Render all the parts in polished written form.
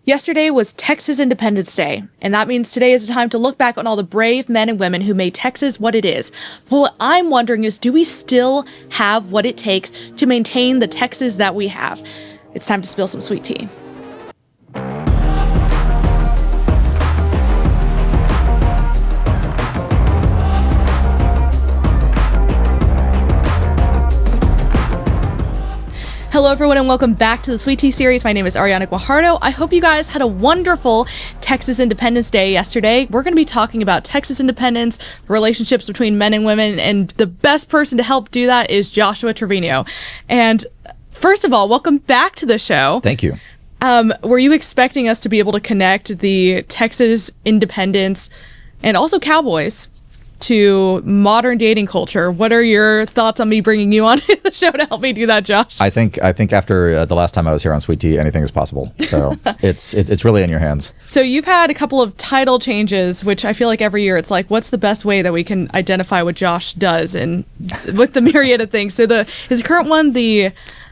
Yesterday was Texas Independence Day, and that means today is a time to look back on all the brave men and women who made Texas what it is. But what I'm wondering is, do we still have what it takes to maintain the Texas that we have? It's time to spill some sweet tea. Hello, everyone, and welcome back to the Sweet Tea series. My name is Ariana Guajardo. I hope you guys had a wonderful Texas Independence Day yesterday. We're going to be talking about Texas independence, the relationships between men and women, and the best person to help do that is Joshua Trevino. And first of all, welcome back to the show. Thank you. Were you expecting us to be able to connect the Texas independence and also Cowboys to modern dating culture? What are your thoughts on me bringing you on the show to help me do that, Josh? I think after the last time I was here on Sweet Tea, anything is possible. So it's really in your hands. So you've had a couple of title changes, which I feel like every year it's like, what's the best way that we can identify what Josh does and with the myriad of things? So is the current one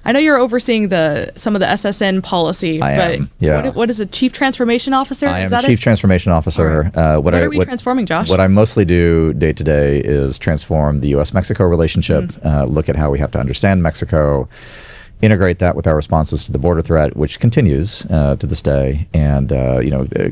I know you're overseeing some of the SSN policy. I am, yeah. What is it, Chief Transformation Officer? I am Chief Transformation Officer. What are we transforming, Josh? What I mostly do day to day is transform the U.S.-Mexico relationship, look at how we have to understand Mexico, integrate that with our responses to the border threat, which continues to this day, and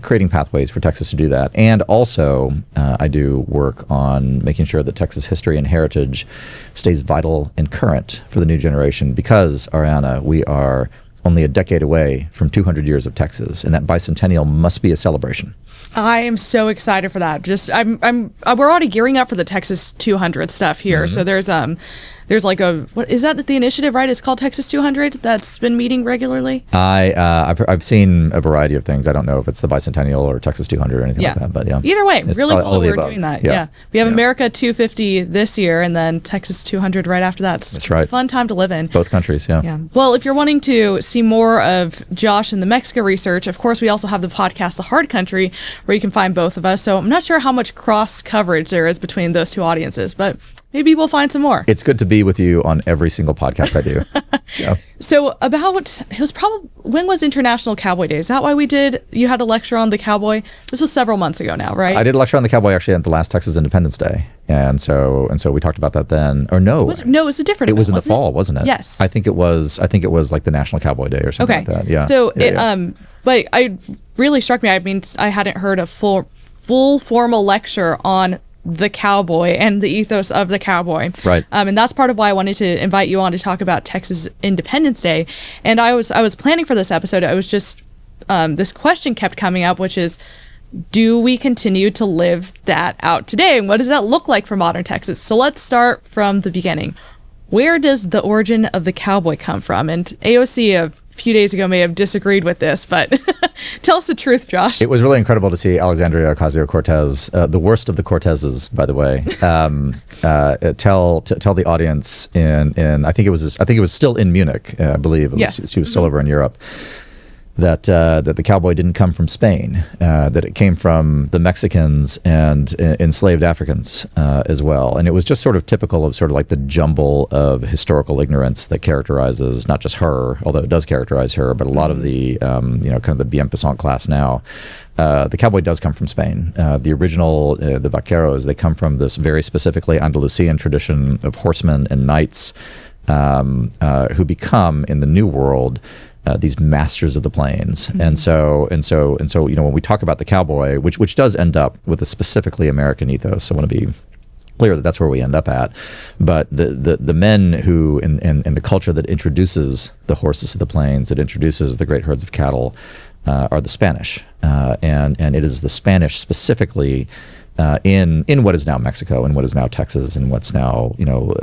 creating pathways for Texas to do that. And also, I do work on making sure that Texas history and heritage stays vital and current for the new generation, because, Ariana, we are only a decade away from 200 years of Texas, and that bicentennial must be a celebration. I am so excited for that. We're already gearing up for the Texas 200 stuff here. So there's like what is that, the initiative, right? It's called Texas 200 that's been meeting regularly. I've seen a variety of things. I don't know if it's the bicentennial or Texas 200 or anything like that, but yeah. Either way, it's really cool we're above. doing that. Yeah. We have America 250 this year and then Texas 200 right after that. That's right. Fun time to live in. Both countries, yeah. Well, if you're wanting to see more of Josh and the Mexico research, of course, we also have the podcast, The Hard Country, where you can find both of us. So I'm not sure how much cross coverage there is between those two audiences, but maybe we'll find some more. It's good to be with you on every single podcast I do. Yeah. So when was International Cowboy Day? Is that why you had a lecture on the cowboy? This was several months ago now, right? I did a lecture on the cowboy actually at the last Texas Independence Day. And so we talked about that then. Or no. It was a different event, was in the fall, wasn't it? Yes. I think it was like the National Cowboy Day or something like that. Yeah. So but it really struck me. I mean, I hadn't heard a full formal lecture on the cowboy and the ethos of the cowboy. Right. And that's part of why I wanted to invite you on to talk about Texas Independence Day. And I was planning for this episode. I was just, this question kept coming up, which is, do we continue to live that out today? And what does that look like for modern Texas? So let's start from the beginning. Where does the origin of the cowboy come from? And AOC a few days ago may have disagreed with this, but tell us the truth, Josh. It was really incredible to see Alexandria Ocasio-Cortez, the worst of the Cortezes, by the way, tell the audience in I think it was still in Munich, I believe. Yes. She was still over in Europe. That the cowboy didn't come from Spain, that it came from the Mexicans and enslaved Africans as well. And it was just sort of typical of sort of like the jumble of historical ignorance that characterizes not just her, although it does characterize her, but a lot of the, kind of the bien passant class now. The cowboy does come from Spain. The original, the vaqueros, they come from this very specifically Andalusian tradition of horsemen and knights who become, in the New World, these masters of the plains. And so, when we talk about the cowboy, which does end up with a specifically American ethos, I want to be clear that that's where we end up at. But the men who, in the culture that introduces the horses to the plains, that introduces the great herds of cattle, are the Spanish. And it is the Spanish specifically in what is now Mexico and what is now Texas and what's now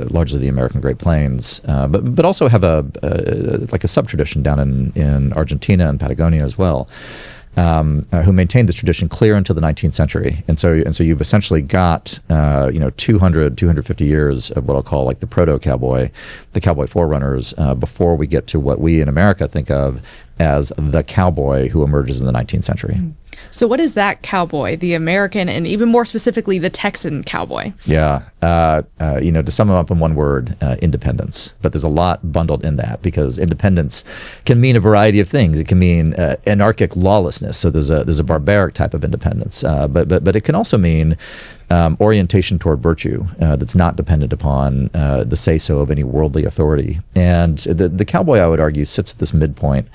largely the American Great Plains, but also have a sub tradition down in Argentina and Patagonia as well, who maintained this tradition clear into the 19th century. And so you've essentially got 250 years of what I'll call like the proto cowboy, the cowboy forerunners, before we get to what we in America think of as the cowboy who emerges in the 19th century. So what is that cowboy, the American, and even more specifically, the Texan cowboy? Yeah. To sum them up in one word, independence. But there's a lot bundled in that, because independence can mean a variety of things. It can mean anarchic lawlessness. So there's a barbaric type of independence. But it can also mean orientation toward virtue that's not dependent upon the say-so of any worldly authority. And the cowboy, I would argue, sits at this midpoint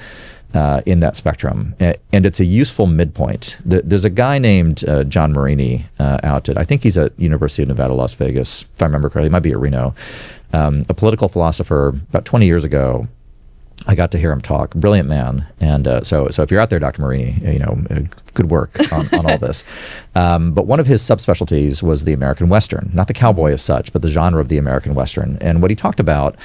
in that spectrum, and it's a useful midpoint. There's a guy named John Marini out at, I think he's at University of Nevada, Las Vegas, if I remember correctly. He might be at Reno. A political philosopher. About 20 years ago, I got to hear him talk. Brilliant man. And so if you're out there, Dr. Marini, good work on all this. But one of his subspecialties was the American Western, not the cowboy as such, but the genre of the American Western. And what he talked about,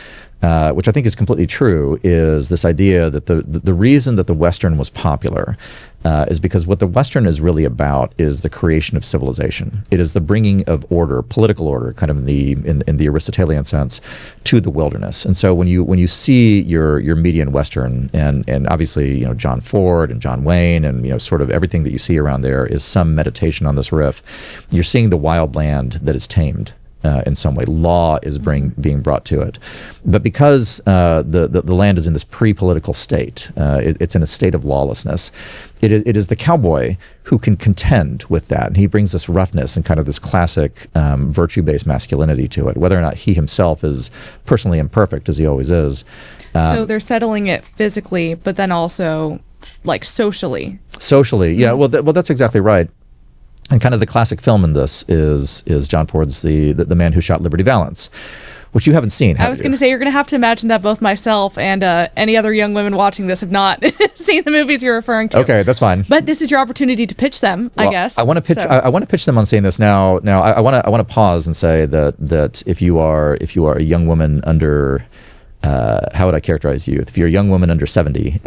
which I think is completely true, is this idea that the reason that the Western was popular is because what the Western is really about is the creation of civilization. It is the bringing of order, political order, kind of in the Aristotelian sense, to the wilderness. And so when you see your median Western, and obviously John Ford and John Wayne, and sort of everything that you see around there is some meditation on this riff. You're seeing the wild land that is tamed. In some way, law is being brought to it, but because the land is in this pre-political state, it's in a state of lawlessness. It is the cowboy who can contend with that, and he brings this roughness and kind of this classic virtue-based masculinity to it. Whether or not he himself is personally imperfect, as he always is. So they're settling it physically, but then also like socially. Socially, yeah. Well, that's exactly right. And kind of the classic film in this is John Ford's the Man Who Shot Liberty Valance, which you haven't seen. I was going to say, you're going to have to imagine that both myself and any other young women watching this have not seen the movies you're referring to. Okay, that's fine. But this is your opportunity to pitch them, I guess. I want to pitch. So. I want to pitch them on saying this now. Now, I want to pause and say that if you are a young woman under, how would I characterize you? If you're a young woman under 70,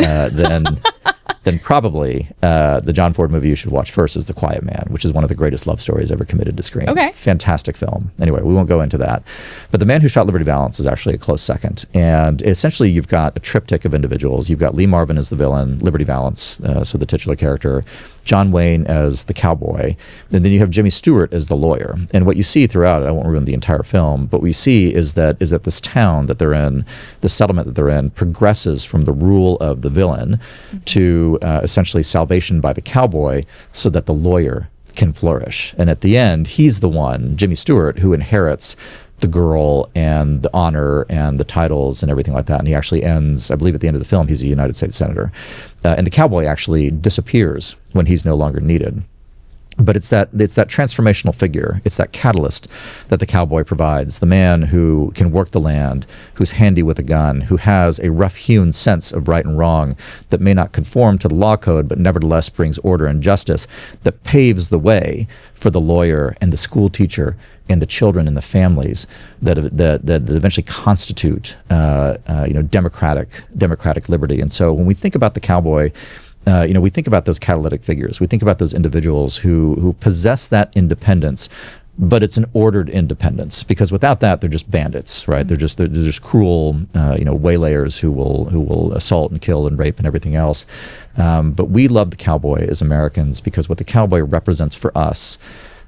then probably the John Ford movie you should watch first is The Quiet Man, which is one of the greatest love stories ever committed to screen. Okay. Fantastic film. Anyway, we won't go into that. But The Man Who Shot Liberty Valance is actually a close second. And essentially you've got a triptych of individuals. You've got Lee Marvin as the villain, Liberty Valance, so the titular character, John Wayne as the cowboy, and then you have Jimmy Stewart as the lawyer. And what you see throughout it, I won't ruin the entire film, but what you see is that this town that they're in, the settlement that they're in, progresses from the rule of the villain to essentially salvation by the cowboy so that the lawyer can flourish. And at the end, he's the one, Jimmy Stewart, who inherits the girl and the honor and the titles and everything like that. And he actually ends, I believe at the end of the film, he's a United States Senator. And the cowboy actually disappears when he's no longer needed. But it's that transformational figure, it's that catalyst that the cowboy provides, the man who can work the land, who's handy with a gun, who has a rough-hewn sense of right and wrong that may not conform to the law code, but nevertheless brings order and justice, that paves the way for the lawyer and the school teacher and the children and the families that eventually constitute democratic liberty. And so when we think about the cowboy, we think about those catalytic figures. We think about those individuals who possess that independence, but it's an ordered independence, because without that, they're just bandits, right? They're just cruel, waylayers who will assault and kill and rape and everything else. But we love the cowboy as Americans because what the cowboy represents for us,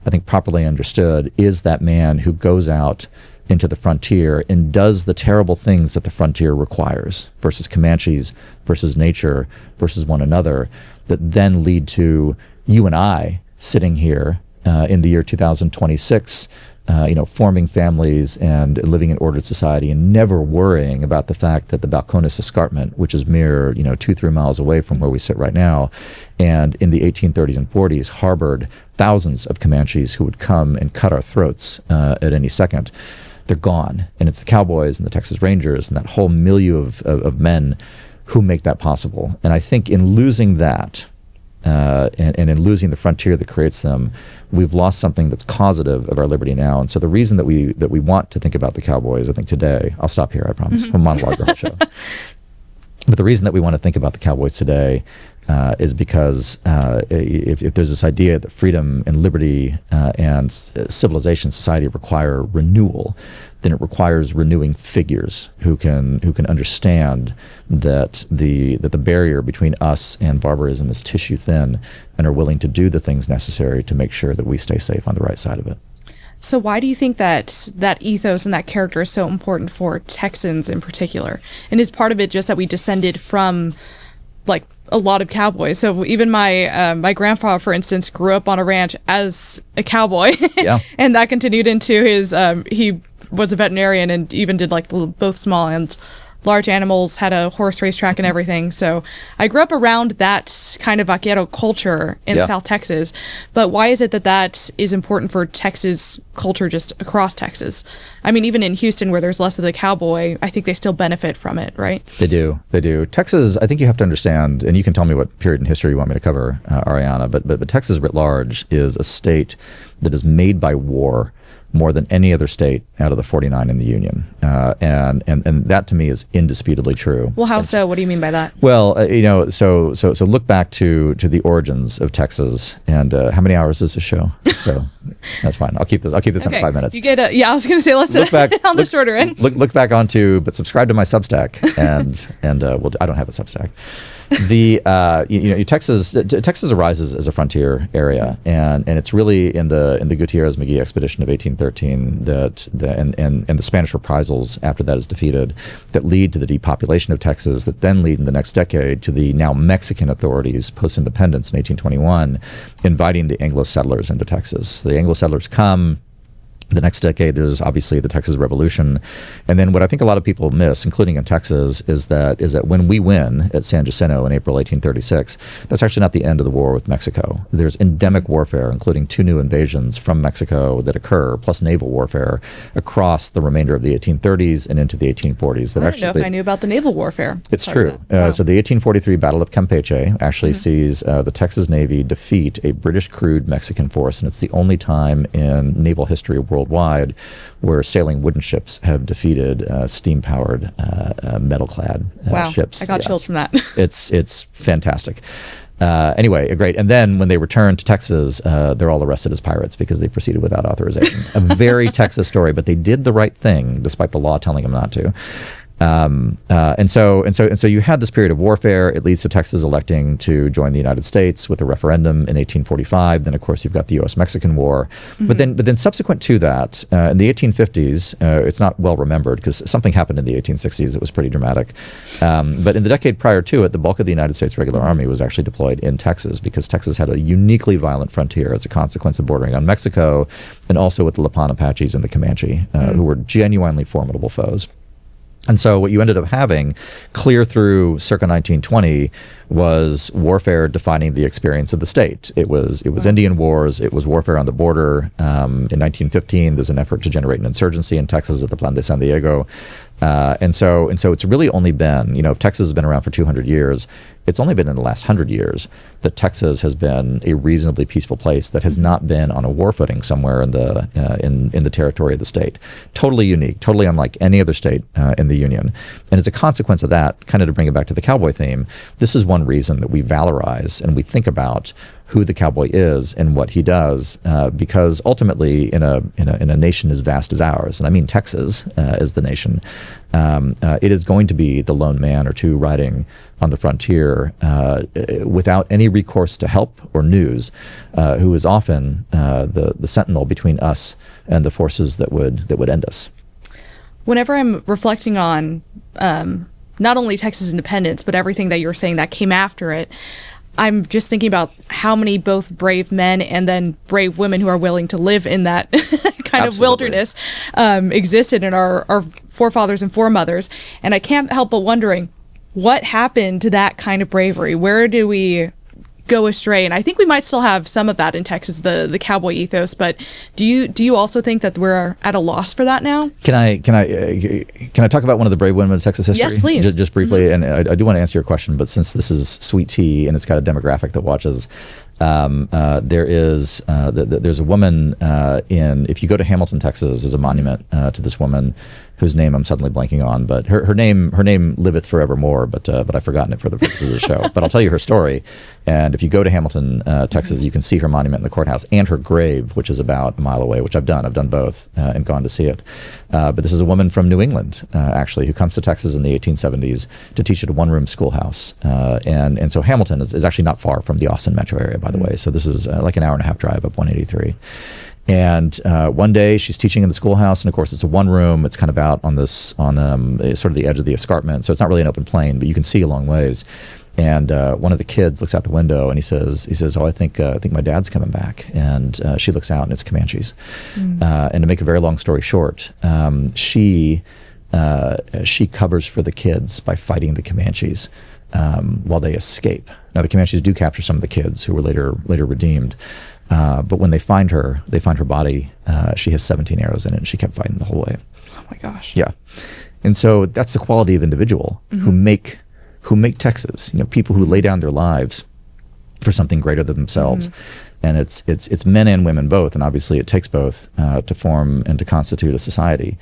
I think properly understood, is that man who goes out into the frontier and does the terrible things that the frontier requires versus Comanches, versus nature, versus one another, that then lead to you and I sitting here in the year 2026, forming families and living in ordered society and never worrying about the fact that the Balcones Escarpment, which is mere 2-3 miles away from where we sit right now, and in the 1830s and 40s harbored thousands of Comanches who would come and cut our throats at any second. They're gone. And it's the Cowboys and the Texas Rangers and that whole milieu of men who make that possible. And I think in losing that, and in losing the frontier that creates them, we've lost something that's causative of our liberty now. And so the reason that we want to think about the Cowboys, I think today, I'll stop here, I promise, I'll monologue the whole show. But the reason that we want to think about the Cowboys today is because if there's this idea that freedom and liberty and civilization, society require renewal, then it requires renewing figures who can understand that the barrier between us and barbarism is tissue thin, and are willing to do the things necessary to make sure that we stay safe on the right side of it. So why do you think that ethos and that character is so important for Texans in particular? And is part of it just that we descended from like a lot of cowboys? So even my grandfather, for instance, grew up on a ranch as a cowboy, Yeah. and that continued into his. He was a veterinarian and even did like both small and large animals, had a horse racetrack and everything. So I grew up around that kind of vaquero culture in South Texas. But why is it that is important for Texas culture just across Texas? I mean, even in Houston, where there's less of the cowboy, I think they still benefit from it, right? They do. Texas, I think you have to understand, and you can tell me what period in history you want me to cover, Ariana, but Texas writ large is a state that is made by war more than any other state out of the 49 in the Union. And that to me is indisputably true. Well, how so? What do you mean by that? Well, so look back to the origins of Texas, and how many hours is this show? So that's fine. I'll keep this under 5 minutes. You get I was going to say let's look back on the shorter end. Look back but subscribe to my Substack, and I don't have a Substack. Texas arises as a frontier area, and it's really in the Gutierrez-McGee expedition of 1813 and the Spanish reprisals after that is defeated that lead to the depopulation of Texas, that then lead in the next decade to the now Mexican authorities post-independence in 1821 inviting the Anglo settlers into Texas. So the Anglo settlers come. The next decade, there's obviously the Texas Revolution. And then what I think a lot of people miss, including in Texas, is that when we win at San Jacinto in April 1836, that's actually not the end of the war with Mexico. There's endemic warfare, including 2 new invasions from Mexico that occur, plus naval warfare across the remainder of the 1830s and into the 1840s. I don't know if I knew about the naval warfare. It's true. Wow. So the 1843 Battle of Campeche actually sees the Texas Navy defeat a British crewed Mexican force, and it's the only time in naval history worldwide where sailing wooden ships have defeated steam-powered metal-clad ships. I got chills from that. It's fantastic. Anyway, great. And then when they return to Texas, they're all arrested as pirates because they proceeded without authorization. A very Texas story, but they did the right thing despite the law telling them not to. And so you had this period of warfare. It leads to Texas electing to join the United States with a referendum in 1845. Then, of course, you've got the U.S.-Mexican War. Mm-hmm. But then subsequent to that, in the 1850s, it's not well remembered because something happened in the 1860s that was pretty dramatic. But in the decade prior to it, the bulk of the United States regular army was actually deployed in Texas because Texas had a uniquely violent frontier as a consequence of bordering on Mexico, and also with the Lipan Apaches and the Comanche, who were genuinely formidable foes. And so what you ended up having clear through circa 1920 was warfare defining the experience of the state. It was Indian wars. It was warfare on the border. In 1915, there's an effort to generate an insurgency in Texas at the Plan de San Diego. And so it's really only been, if Texas has been around for 200 years, it's only been in the last 100 years that Texas has been a reasonably peaceful place that has not been on a war footing somewhere in the territory of the state. Totally unique, totally unlike any other state in the Union. And as a consequence of that, kind of to bring it back to the cowboy theme, this is one reason that we valorize and we think about who the cowboy is and what he does, because ultimately in a nation as vast as ours, and I mean Texas as the nation, it is going to be the lone man or two riding on the frontier without any recourse to help or news, who is often the sentinel between us and the forces that would end us. Whenever I'm reflecting on not only Texas independence, but everything that you were saying that came after it, I'm just thinking about how many both brave men and then brave women who are willing to live in that kind of wilderness existed in our forefathers and foremothers. And I can't help but wondering, what happened to that kind of bravery? Where do we go astray? And I think we might still have some of that in Texas, the cowboy ethos. But do you also think that we're at a loss for that now? Can I talk about one of the brave women of Texas history? Yes, please. Just briefly, and I do want to answer your question, but since this is sweet tea and it's got a demographic that watches, There's a woman if you go to Hamilton, Texas, there's a monument to this woman whose name I'm suddenly blanking on, but her name liveth forevermore, but I've forgotten it for the purposes of the show. But I'll tell you her story. And if you go to Hamilton, Texas, you can see her monument in the courthouse and her grave, which is about a mile away, which I've done. I've done both and gone to see it. But this is a woman from New England, actually, who comes to Texas in the 1870s to teach at a one-room schoolhouse. And so Hamilton is actually not far from the Austin metro area, by the way. So this is like an hour and a half drive up 183. And one day she's teaching in the schoolhouse, and of course it's a one room. It's kind of out on sort of the edge of the escarpment, so it's not really an open plain, but you can see a long ways. And one of the kids looks out the window and he says, "Oh, I think my dad's coming back." And she looks out and it's Comanches. And to make a very long story short, she covers for the kids by fighting the Comanches while they escape. Now the Comanches do capture some of the kids who were later redeemed. But when they find her body. She has 17 arrows in it, and she kept fighting the whole way. Oh my gosh. Yeah, and so that's the quality of individual who make Texas. People who lay down their lives for something greater than themselves, and it's men and women both, and obviously it takes both to form and to constitute a society.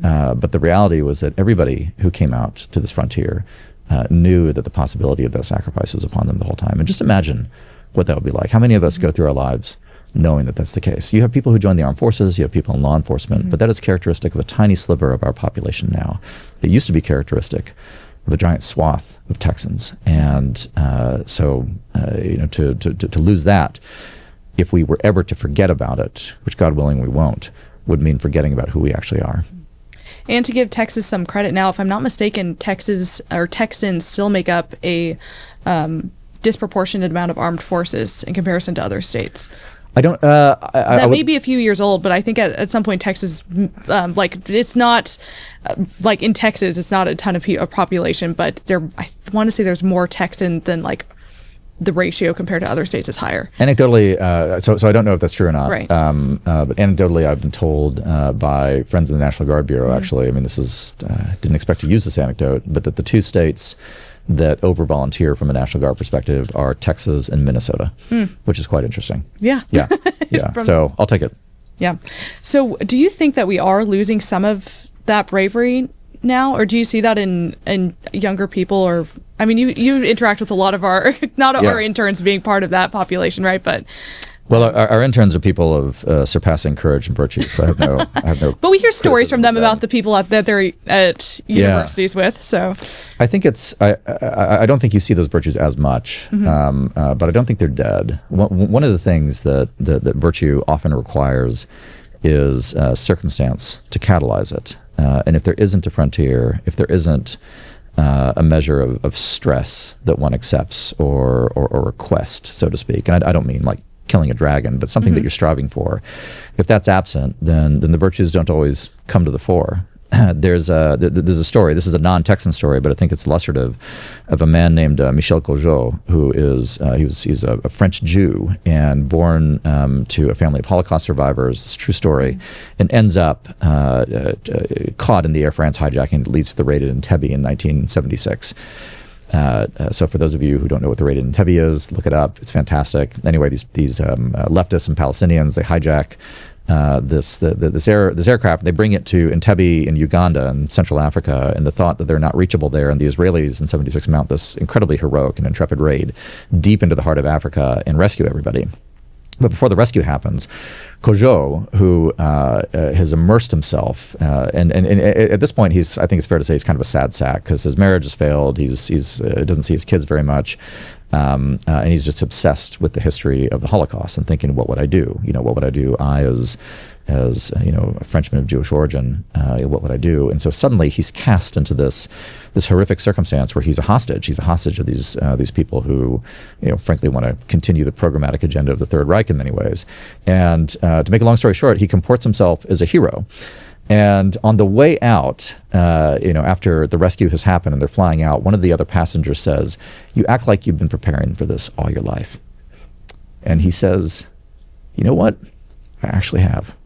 But the reality was that everybody who came out to this frontier knew that the possibility of that sacrifice was upon them the whole time. And just imagine what that would be like. How many of us go through our lives knowing that that's the case? You have people who join the armed forces, you have people in law enforcement, but that is characteristic of a tiny sliver of our population now. It used to be characteristic of a giant swath of Texans. And so to lose that, if we were ever to forget about it, which God willing we won't, would mean forgetting about who we actually are. And to give Texas some credit now, if I'm not mistaken, Texans still make up a disproportionate amount of armed forces in comparison to other states. I don't. That may be a few years old, but I think at some point Texas, it's not like in Texas, it's not a ton of population, but I want to say there's more Texan than the ratio compared to other states is higher. Anecdotally, so I don't know if that's true or not. Right. But anecdotally, I've been told by friends in the National Guard Bureau. Actually, I mean, didn't expect to use this anecdote, but that the two states that over-volunteer from a National Guard perspective are Texas and Minnesota, which is quite interesting. Yeah. Yeah. So I'll take it. Yeah. So do you think that we are losing some of that bravery now, or do you see that in younger people? Or I mean, you interact with a lot of our our interns being part of that population, right? But well, our interns are people of surpassing courage and virtue, so I have no. But we hear stories from them about the people that they're at universities with. So I think I don't think you see those virtues as much, but I don't think they're dead. One of the things that virtue often requires is circumstance to catalyze it, and if there isn't a frontier, if there isn't a measure of stress that one accepts or a quest, so to speak, and I don't mean like killing a dragon, but something that you're striving for. If that's absent, then the virtues don't always come to the fore. There's a story. This is a non-Texan story, but I think it's illustrative of a man named Michel Courgeot, who is he's a French Jew and born to a family of Holocaust survivors. It's a true story, and ends up caught in the Air France hijacking that leads to the raid at Entebbe in 1976. So for those of you who don't know what the raid in Entebbe is, look it up. It's fantastic. Anyway, these leftists and Palestinians, they hijack this aircraft. They bring it to Entebbe in Uganda in Central Africa, in the thought that they're not reachable there. And the Israelis in 76 mount this incredibly heroic and intrepid raid deep into the heart of Africa and rescue everybody. But before the rescue happens, Courgeot, who has immersed himself, and at this point, I think it's fair to say he's kind of a sad sack because his marriage has failed. He doesn't see his kids very much, and he's just obsessed with the history of the Holocaust and thinking, what would I do? What would I do? I, as a Frenchman of Jewish origin, what would I do? And so suddenly he's cast into this horrific circumstance where he's a hostage. He's a hostage of these people who, frankly, want to continue the programmatic agenda of the Third Reich in many ways. And to make a long story short, he comports himself as a hero. And on the way out, after the rescue has happened and they're flying out, one of the other passengers says, "You act like you've been preparing for this all your life." And he says, "You know what? I actually have."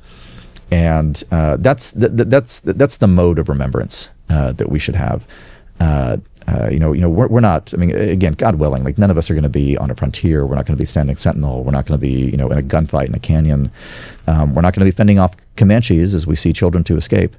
And that's the mode of remembrance that we should have. we're not, I mean, again, God willing, like none of us are going to be on a frontier. We're not going to be standing sentinel. We're not going to be, in a gunfight in a canyon. We're not going to be fending off Comanches as we see children to escape.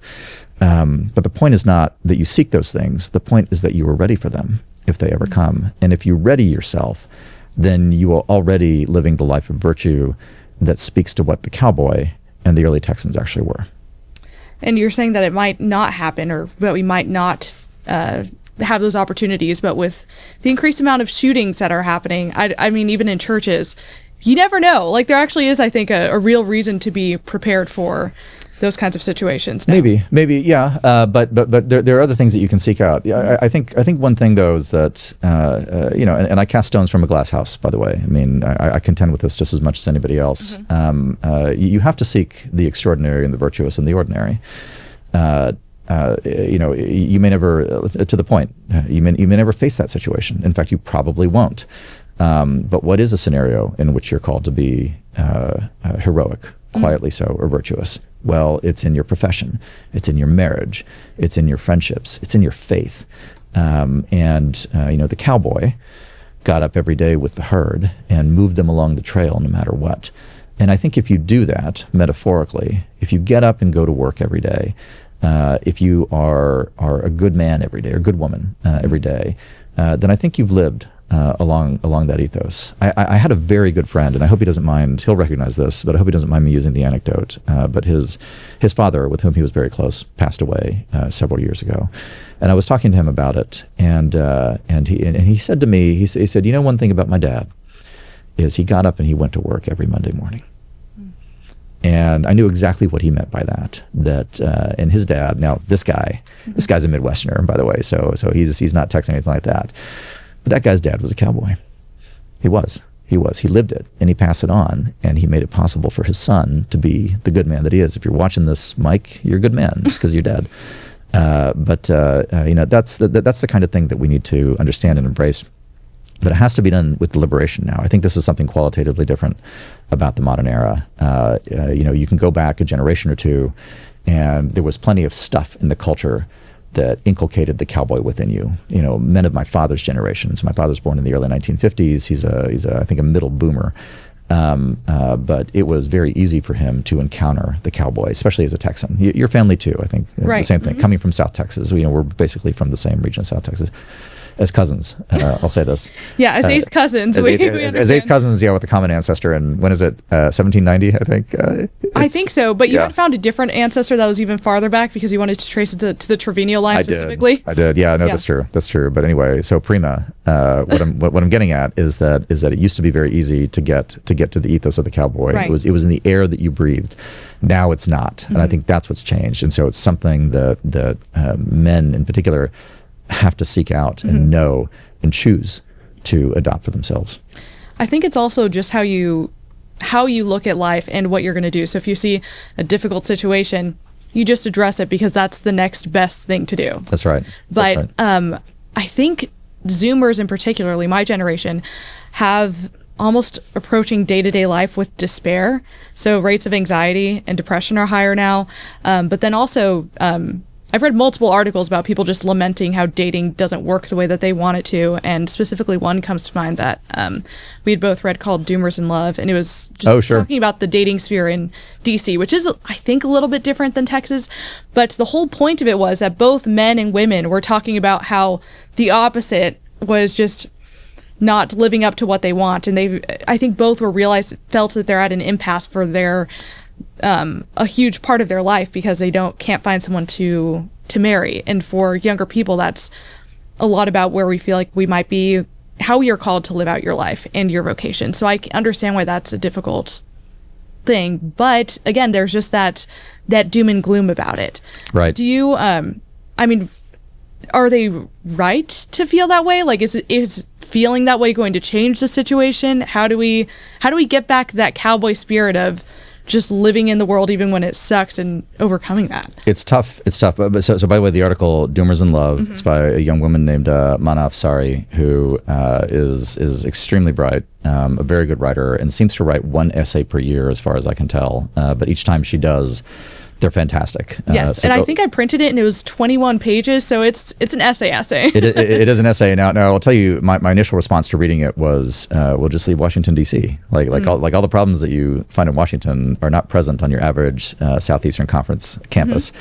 But the point is not that you seek those things. The point is that you are ready for them if they ever come. And if you ready yourself, then you are already living the life of virtue that speaks to what the cowboy and the early Texans actually were. And you're saying that it might not happen, or that we might not have those opportunities, but with the increased amount of shootings that are happening, I mean, even in churches, you never know. Like, there actually is, I think, a real reason to be prepared for those kinds of situations now. Maybe, yeah. But there are other things that you can seek out. Yeah, I think one thing though is that and I cast stones from a glass house. By the way, I mean I contend with this just as much as anybody else. You have to seek the extraordinary and the virtuous and the ordinary. You may never, to the point, you may never face that situation. In fact, you probably won't. But what is a scenario in which you're called to be heroic, quietly so, or virtuous? Well, it's in your profession, it's in your marriage, it's in your friendships, it's in your faith. The cowboy got up every day with the herd and moved them along the trail no matter what. And I think if you do that, metaphorically, if you get up and go to work every day, if you are a good man every day, or a good woman every day, then I think you've lived along that ethos. I had a very good friend, and I hope he doesn't mind, he'll recognize this, but I hope he doesn't mind me using the anecdote. But his father, with whom he was very close, passed away several years ago. And I was talking to him about it, and he said to me, he said, one thing about my dad is he got up and he went to work every Monday morning. And I knew exactly what he meant by that. And his dad, now this guy's a Midwesterner, by the way, so he's not Texan or anything like that. But that guy's dad was a cowboy. He was. He lived it, and he passed it on, and he made it possible for his son to be the good man that he is. If you're watching this, Mike, you're a good man. It's because you're dead. That's the kind of thing that we need to understand and embrace. But it has to be done with deliberation now. I think this is something qualitatively different about the modern era. You can go back a generation or two, and there was plenty of stuff in the culture that inculcated the cowboy within you. Men of my father's generation. So my father's born in the early 1950s. He's I think a middle boomer. But it was very easy for him to encounter the cowboy, especially as a Texan. Your family too, I think. Right. The same thing. Coming from South Texas, we're basically from the same region of South Texas. As cousins, I'll say this. Yeah, as eighth cousins. As eighth cousins, with a common ancestor. And when is it? 1790, I think? I think so, but you had found a different ancestor that was even farther back because you wanted to trace it to the Trevino line specifically. I did. Yeah, no, that's true. But anyway, so prima, what I'm getting at is that it used to be very easy to get to the ethos of the cowboy. Right. It was in the air that you breathed. Now it's not, and I think that's what's changed. And so it's something that men in particular have to seek out and know and choose to adopt for themselves. I think it's also just how you look at life and what you're going to do. So if you see a difficult situation, you just address it because that's the next best thing to do. That's right. But I think Zoomers, and particularly my generation, have almost approaching day-to-day life with despair. So rates of anxiety and depression are higher now. But then also, I've read multiple articles about people just lamenting how dating doesn't work the way that they want it to, and specifically one comes to mind that we had both read called Doomers in Love, and it was just talking about the dating sphere in DC, which is, I think, a little bit different than Texas, but the whole point of it was that both men and women were talking about how the opposite was just not living up to what they want, and I think both felt that they're at an impasse for their a huge part of their life because they can't find someone to marry. And for younger people, that's a lot about where we feel like we might be, how you're called to live out your life and your vocation. So I understand why that's a difficult thing. But again, there's just that doom and gloom about it. Right. Do you, are they right to feel that way? Like, is feeling that way going to change the situation? How do we get back that cowboy spirit of just living in the world even when it sucks and overcoming that? It's tough. But so by the way, the article Doomers in Love, it's by a young woman named Mana Afsari, who is extremely bright, a very good writer, and seems to write one essay per year as far as I can tell. But each time she does, They're fantastic. Yes, so and I think I printed it, and it was 21 pages, so it's an essay. It is an essay. Now I'll tell you, my initial response to reading it was, we'll just leave Washington D.C. Like all the problems that you find in Washington are not present on your average Southeastern Conference campus.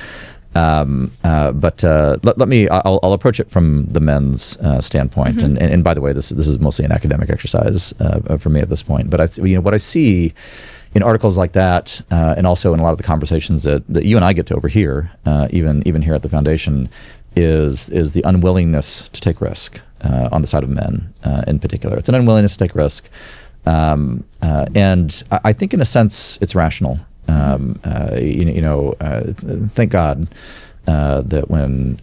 But let me. I'll approach it from the men's standpoint, and by the way, this is mostly an academic exercise for me at this point. But what I see in articles like that, and also in a lot of the conversations that you and I get to overhear, even here at the foundation, is the unwillingness to take risk on the side of men in particular. It's an unwillingness to take risk, and I think in a sense it's rational. Thank God that when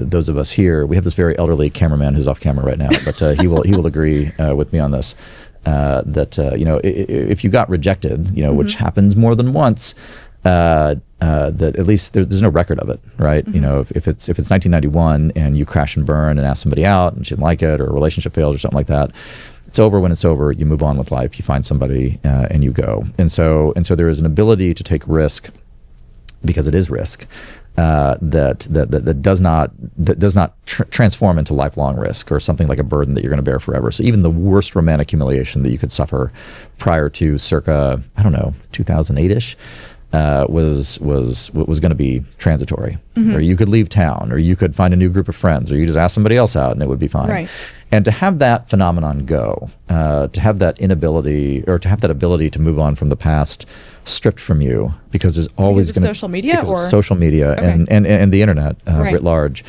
those of us here, we have this very elderly cameraman who's off camera right now, but he will agree with me on this. That if you got rejected, which happens more than once, that at least there's no record of it, right? If it's 1991 and you crash and burn and ask somebody out and she didn't like it, or a relationship fails or something like that, it's over when it's over. You move on with life. You find somebody and you go. And so there is an ability to take risk, because it is risk, that does not transform into lifelong risk or something like a burden that you're going to bear forever. So even the worst romantic humiliation that you could suffer prior to circa 2008-ish was going to be transitory. Or you could leave town, or you could find a new group of friends, or you just ask somebody else out and it would be fine. Right. And to have that phenomenon go, to have that inability, or to have that ability to move on from the past stripped from you, because there's always going to social media, or social media and the internet writ large.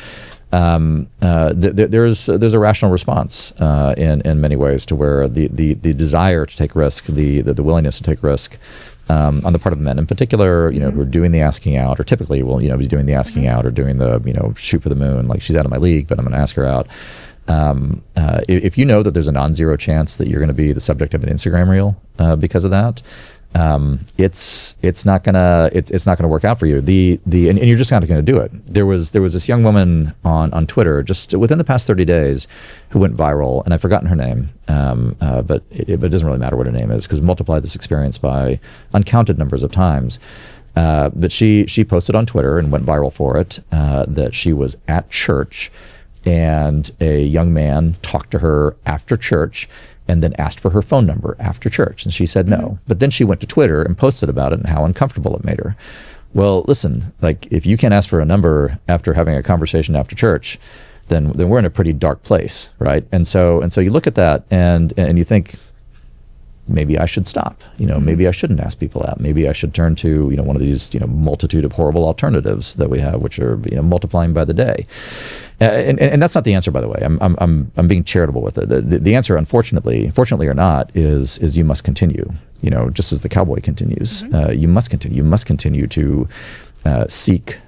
There's a rational response in many ways to where the desire to take risk, the willingness to take risk, on the part of men in particular, who are doing the asking out, or typically will be doing the asking out, or doing the shoot for the moon, like she's out of my league, but I'm going to ask her out. If you know that there's a non-zero chance that you're going to be the subject of an Instagram reel because of that, it's not gonna work out for you. And you're just not going to do it. There was this young woman on Twitter just within the past 30 days who went viral, and I've forgotten her name, but it doesn't really matter what her name is, because multiply this experience by uncounted numbers of times. But she posted on Twitter and went viral for it, that she was at church, and a young man talked to her after church and then asked for her phone number after church. And she said no. But then she went to Twitter and posted about it and how uncomfortable it made her. Well, listen, like, if you can't ask for a number after having a conversation after church, then we're in a pretty dark place, right? And so you look at that and you think, maybe I should stop. Maybe I shouldn't ask people out. Maybe I should turn to one of these multitude of horrible alternatives that we have, which are multiplying by the day. And that's not the answer, by the way. I'm being charitable with it. The answer, unfortunately, fortunately or not, is you must continue. Just as the cowboy continues, you must continue. You must continue to seek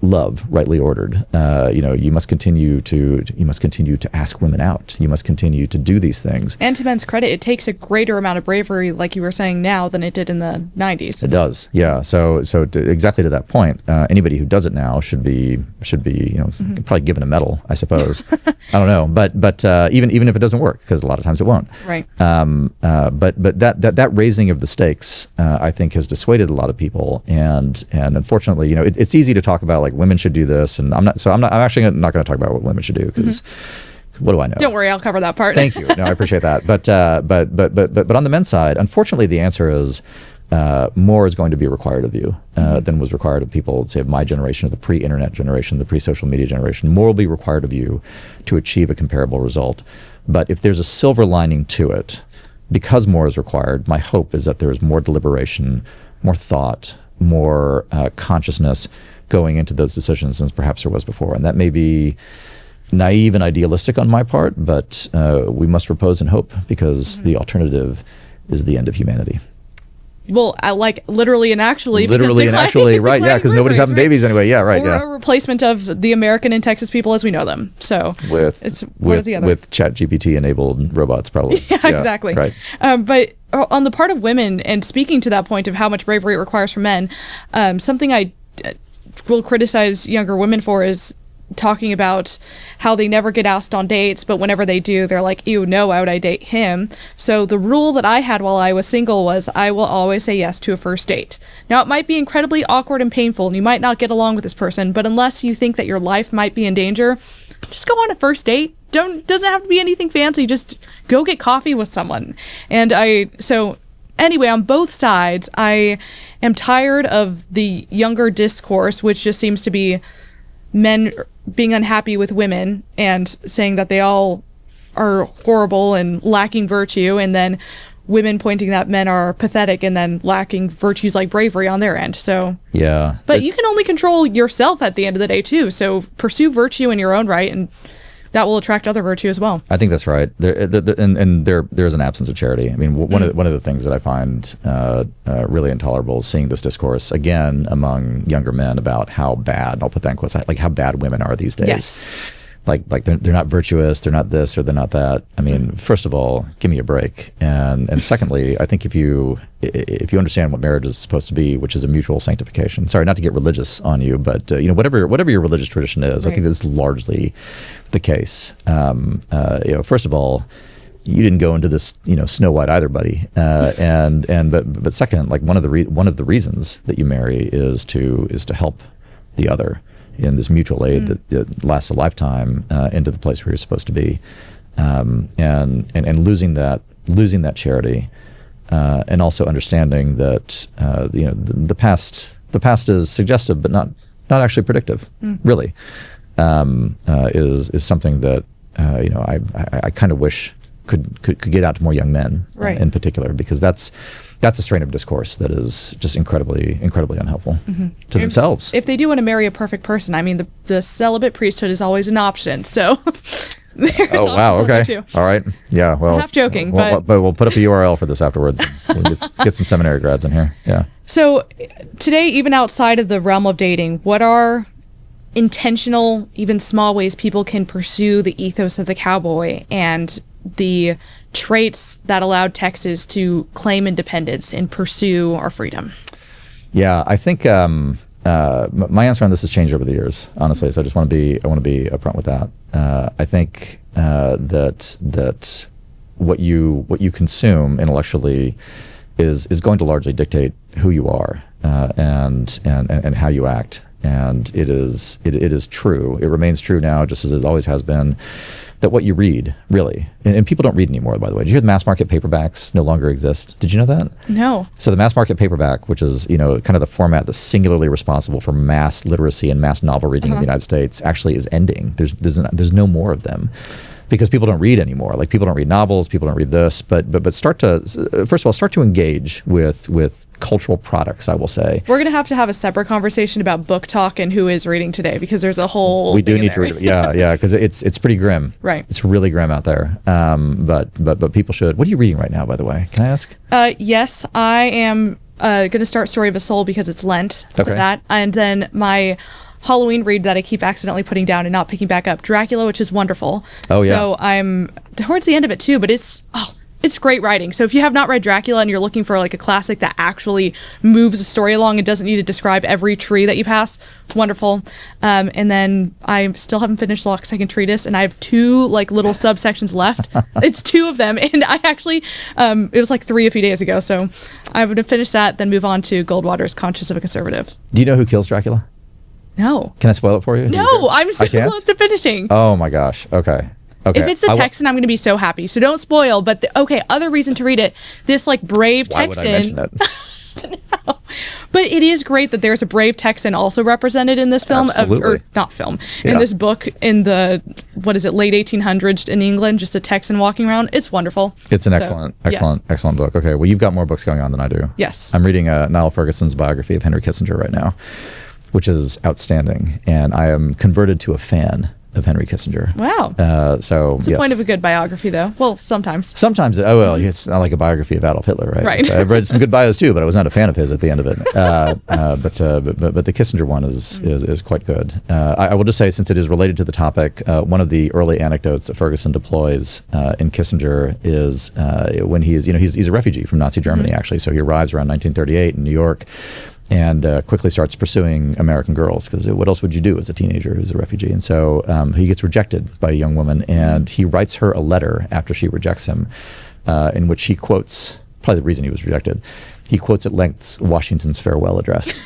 love, rightly ordered. You must continue to ask women out. You must continue to do these things. And to men's credit, it takes a greater amount of bravery, like you were saying, now than it did in the 90s. It does, yeah. So exactly to that point, anybody who does it now should be probably given a medal, I suppose. I don't know, but even if it doesn't work, because a lot of times it won't. Right. But that raising of the stakes, I think, has dissuaded a lot of people, and unfortunately, it's easy to talk about, like, women should do this, and I'm actually not going to talk about what women should do, because what do I know? Don't worry, I'll cover that part. Thank you. No, I appreciate that. But on the men's side, unfortunately, the answer is more is going to be required of you than was required of people, say, of my generation, of the pre-internet generation, the pre-social media generation. More will be required of you to achieve a comparable result. But if there's a silver lining to it, because more is required, my hope is that there is more deliberation, more thought, more consciousness going into those decisions than perhaps there was before. And that may be naive and idealistic on my part, but we must repose in hope, because the alternative is the end of humanity. Well, I like literally and actually. Literally and actually, right? Yeah, because nobody's having babies anyway. Yeah, right. Or a replacement of the American and Texas people as we know them. So with ChatGPT enabled robots, probably. Yeah, exactly. Right. But on the part of women, and speaking to that point of how much bravery it requires from men, something I will criticize younger women for is talking about how they never get asked on dates, but whenever they do, they're like, ew, no, why would I date him? So the rule that I had while I was single was I will always say yes to a first date. Now, it might be incredibly awkward and painful, and you might not get along with this person, but unless you think that your life might be in danger, just go on a first date. Doesn't have to be anything fancy. Just go get coffee with someone. And anyway, on both sides, I am tired of the younger discourse, which just seems to be men being unhappy with women and saying that they all are horrible and lacking virtue, and then women pointing that men are pathetic and then lacking virtues like bravery on their end. So yeah, but you can only control yourself at the end of the day too. So pursue virtue in your own right, and that will attract other virtue as well. I think that's right. There's an absence of charity. I mean, one of the things that I find really intolerable is seeing this discourse again among younger men about how bad, I'll put that in quotes, like how bad women are these days. Yes. Like they're not virtuous, they're not this or they're not that. I mean, first of all, give me a break. And secondly, I think if you understand what marriage is supposed to be, which is a mutual sanctification. Sorry, not to get religious on you, but whatever your religious tradition is, right. I think that's largely the case. First of all, you didn't go into this, Snow White either, buddy. But second, like one of the reasons that you marry is to help the other in this mutual aid that lasts a lifetime into the place where you're supposed to be, and losing that charity, and also understanding that the past is suggestive but not actually predictive, really, is something that I kind of wish could get out to more young men, right. In particular, because that's a strain of discourse that is just incredibly unhelpful to themselves. If they do want to marry a perfect person, I mean, the celibate priesthood is always an option. So there's wow, okay, too. All right, yeah. Well, half joking, but we'll put up a URL for this afterwards. We'll get some seminary grads in here. Yeah. So today, even outside of the realm of dating, what are intentional, even small ways people can pursue the ethos of the cowboy and the traits that allowed Texas to claim independence and pursue our freedom? Yeah, I think my answer on this has changed over the years, honestly. So I want to be upfront with that. I think that what you consume intellectually is going to largely dictate who you are and how you act. And it is true. It remains true now, just as it always has been, that what you read, really, and people don't read anymore, by the way. Did you hear the mass market paperbacks no longer exist? Did you know that? No. So the mass market paperback, which is kind of the format that's singularly responsible for mass literacy and mass novel reading in the United States, actually is ending. There's no more of them. Because people don't read anymore. Like, people don't read novels, people don't read this, but start to engage with cultural products, I will say. We're going to have a separate conversation about book talk and who is reading today, because there's a whole We do need to read it. Yeah, because it's pretty grim. Right. It's really grim out there. But people should. What are you reading right now, by the way? Can I ask? Yes, I am going to start Story of a Soul because it's Lent. So that, and then my Halloween read that I keep accidentally putting down and not picking back up, Dracula, which is wonderful. Oh, yeah. So I'm towards the end of it too, but it's great writing. So if you have not read Dracula and you're looking for like a classic that actually moves the story along and doesn't need to describe every tree that you pass, wonderful. And then I still haven't finished Locke's Second Treatise, and I have 2 like little subsections left. It's 2 of them, and I actually it was like 3 a few days ago. So I'm going to finish that, then move on to Goldwater's Conscience of a Conservative. Do you know who kills Dracula? No. Can I spoil it for you? No, I'm so close to finishing. Oh my gosh. Okay. If it's the Texan, I'm going to be so happy. So don't spoil. But other reason to read it. This like brave Texan. Why would I mention it? No. But it is great that there's a brave Texan also represented in this film, Absolutely. in this book in the late 1800s in England. Just a Texan walking around. It's wonderful. It's an excellent book. Okay, well, you've got more books going on than I do. Yes, I'm reading Niall Ferguson's biography of Henry Kissinger right now, which is outstanding, and I am converted to a fan of Henry Kissinger. Wow. It's the point of a good biography, though. Well, sometimes. Sometimes, it's not like a biography of Adolf Hitler, right? Right. I've read some good bios too, but I was not a fan of his at the end of it. But the Kissinger one is quite good. I will just say, since it is related to the topic, one of the early anecdotes that Ferguson deploys in Kissinger is when he's a refugee from Nazi Germany, actually. So he arrives around 1938 in New York. quickly starts pursuing American girls, because what else would you do as a teenager who's a refugee? And so he gets rejected by a young woman, and he writes her a letter after she rejects him, in which he quotes, probably the reason he was rejected, he quotes at length Washington's farewell address.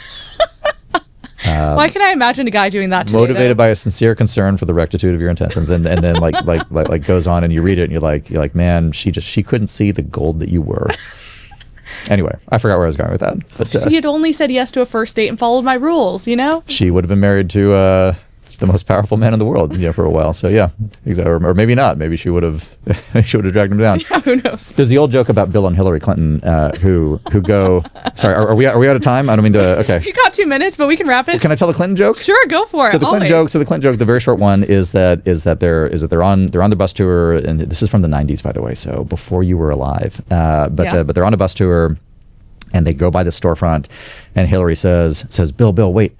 Why can I imagine a guy doing that today, motivated though? by a sincere concern for the rectitude of your intentions, and then like goes on, and you read it and you're like, man, she couldn't see the gold that you were. Anyway, I forgot where I was going with that. But She had only said yes to a first date and followed my rules, you know? she would have been married to the most powerful man in the world, for a while. So yeah, exactly. Or maybe not. Maybe she would have dragged him down. Yeah, who knows? There's the old joke about Bill and Hillary Clinton, who go. Sorry, are we out of time? I don't mean to. Okay. You got 2 minutes, but we can wrap it. Well, can I tell the Clinton joke? Sure, go for it. So the Clinton joke, the very short one is that they're on the bus tour, and this is from the 90s, by the way, so before you were alive. But they're on a bus tour, and they go by the storefront, and Hillary says, Bill, wait.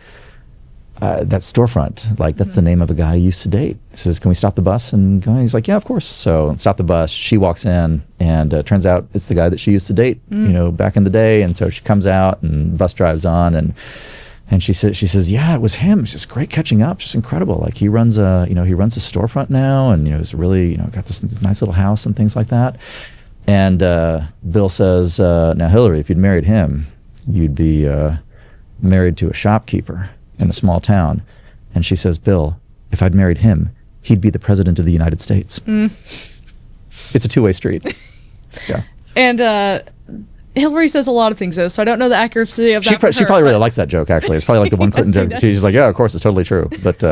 That storefront, like, that's the name of a guy I used to date. He says, can we stop the bus and go? He's like, yeah, of course. So stop the bus. She walks in, and turns out it's the guy that she used to date, back in the day. And so she comes out, and the bus drives on, and she says, yeah, it was him. It's just great catching up. Just incredible. Like, he runs a storefront now, and he's really, got this nice little house and things like that. And Bill says, now, Hillary, if you'd married him, you'd be married to a shopkeeper in a small town. And she says, Bill, if I'd married him, he'd be the president of the United States. It's a two-way street. Yeah. And Hillary says a lot of things, though, so I don't know the accuracy of that. She probably really likes that joke, actually. It's probably like the one Clinton joke. She's like, yeah, of course, it's totally true. But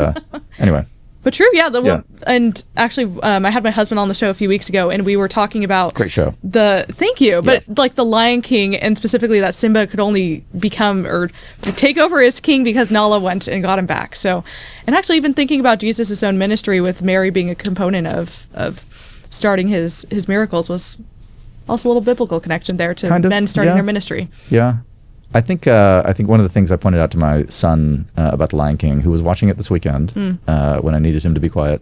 anyway. But true, yeah. And actually, I had my husband on the show a few weeks ago, and we were talking about great show. Thank you, but like the Lion King, and specifically that Simba could only become or take over as king because Nala went and got him back. So, and actually, even thinking about Jesus' own ministry with Mary being a component of starting his miracles was also a little biblical connection there to men starting their ministry. Yeah. I think one of the things I pointed out to my son about The Lion King, who was watching it this weekend when I needed him to be quiet,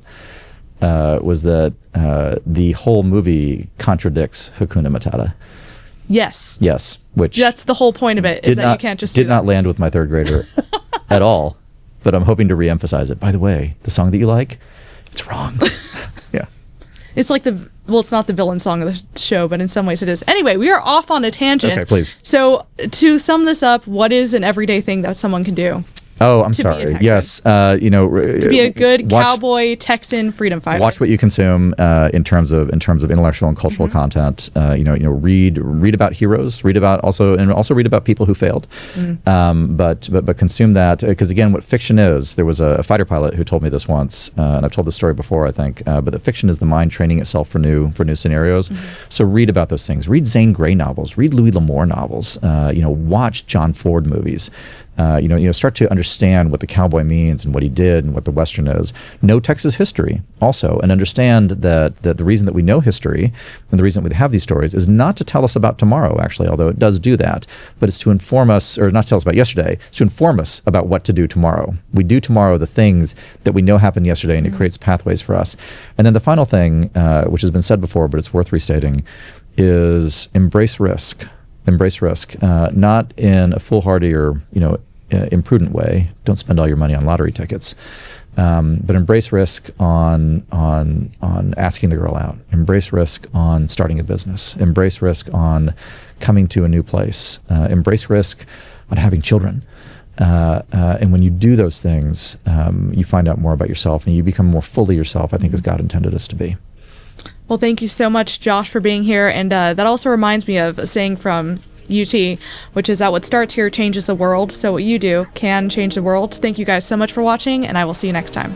was that the whole movie contradicts Hakuna Matata. Yes. Yes. Which that's the whole point of it, is that you can't just did not land with my third grader at all. But I'm hoping to reemphasize it. By the way, the song that you like, it's wrong. Yeah. It's like it's not the villain song of the show, but in some ways it is. Anyway, we are off on a tangent. Okay, please. So to sum this up, what is an everyday thing that someone can do? Oh, I'm sorry. Yes, to be a good cowboy, Texan, freedom fighter. Watch what you consume in terms of intellectual and cultural content. Read about heroes. Read about people who failed. But consume that, because again, what fiction is. There was a fighter pilot who told me this once, and I've told this story before, I think. But that fiction is the mind training itself for new scenarios. So read about those things. Read Zane Grey novels. Read Louis L'Amour novels. Watch John Ford movies. Start to understand what the cowboy means and what he did and what the Western is. Know Texas history also, and understand that the reason that we know history and the reason that we have these stories is not to tell us about tomorrow, actually, although it does do that, but it's to inform us, or not to tell us about yesterday, it's to inform us about what to do tomorrow. We do tomorrow the things that we know happened yesterday, and it creates pathways for us. And then the final thing, which has been said before, but it's worth restating, is embrace risk. Embrace risk, not in a foolhardy or imprudent way. Don't spend all your money on lottery tickets, but embrace risk on asking the girl out. Embrace risk on starting a business. Embrace risk on coming to a new place. Embrace risk on having children. And when you do those things, you find out more about yourself, and you become more fully yourself, I think, as God intended us to be. Well, thank you so much, Josh, for being here. And that also reminds me of a saying from UT, which is that what starts here changes the world. So what you do can change the world. Thank you guys so much for watching, and I will see you next time.